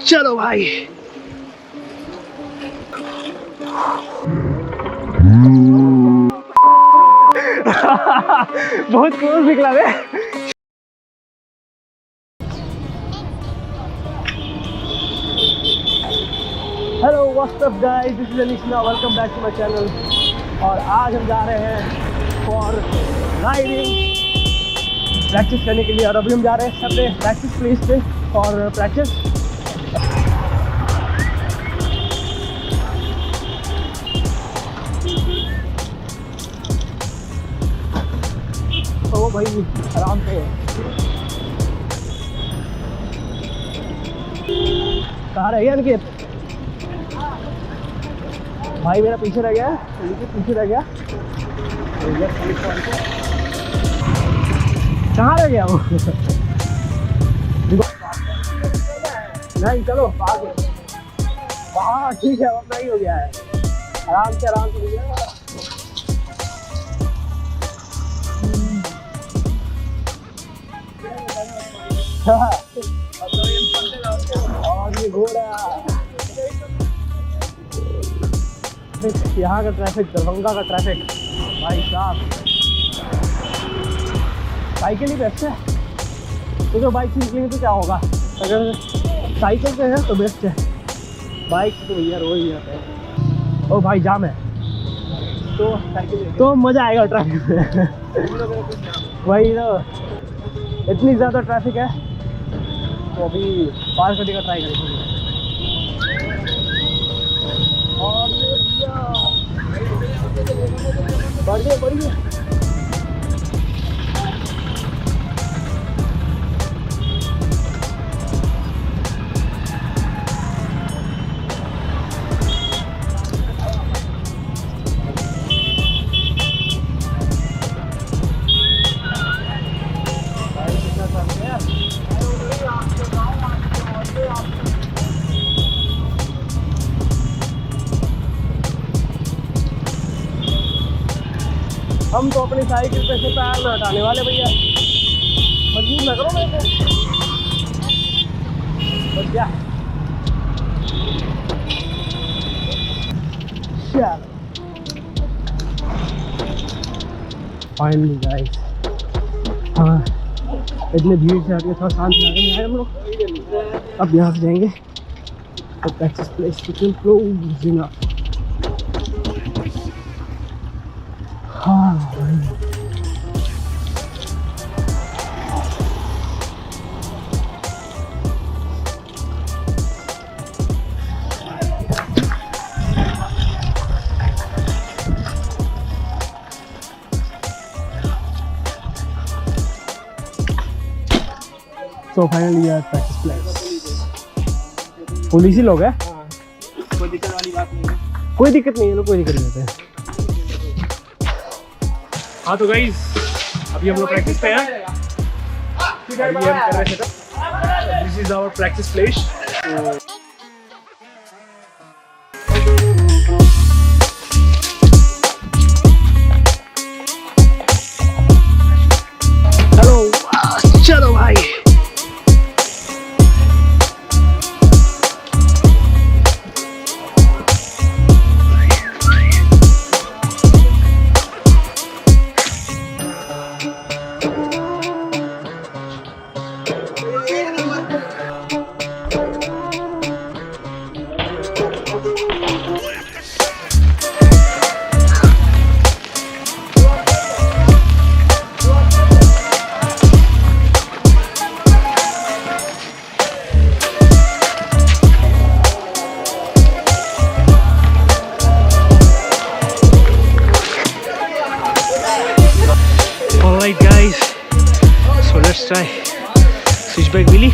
चलो भाई। बहुत क्लोज निकला है। Hello what's up guys, this is Anish, welcome back to my channel. और आज हम जा रहे हैं फॉर राइडिंग, प्रैक्टिस करने के लिए। और अभी हम जा रहे हैं अपने प्रैक्टिस प्लेस पे फॉर प्रैक्टिस। तो भाई आराम से। कहाँ रह गया अनिकेत? भाई मेरा पीछे रह गया, पीछे रह गया। कहाँ रह गया वो? नहीं चलो आगे। हाँ ठीक है, अपना ही हो गया है। आराम से हो गया। और ये घोड़ा, यहाँ का ट्रैफिक, दरभंगा का ट्रैफिक भाई साहब। साइकिल ही बेस्ट है, तो जो बाइक सीख लेंगे तो क्या होगा। अगर साइकिल पे है तो बेस्ट है, बाइक तो भैया रोज ही जाते हैं। ओ भाई जाम है तो साइकिल तो मज़ा आएगा ट्रैफिक में। वही तो, इतनी ज़्यादा ट्रैफिक है तो अभी पार करने का ट्राई करेंगे। और बढ़िया हम तो अपनी साइकिल पे से पैर में हटाने वाले भैया, मजबूर ना करो मेरे को। बस क्या फाइनली गाइस, हाँ इतने भीड़ से हटके थोड़ा शांत इलाके में आए हम लोग। अब यहाँ से जाएंगे तो practice place to closing up. हाँ तो फाइनली यार प्रैक्टिस प्लेस पुलिस ही लोग हैं। कोई दिक्कत वाली बात नहीं है। कोई दिक्कत नहीं है, लोग कोई दिक्कत नहीं होता है। हाँ तो गाइस अभी हम लोग प्रैक्टिस पे हैं। अभी हम कर रहे हैं setup. This is our practice place. Hello चलो भाई। Alright guys, so let's try switchback wheelie.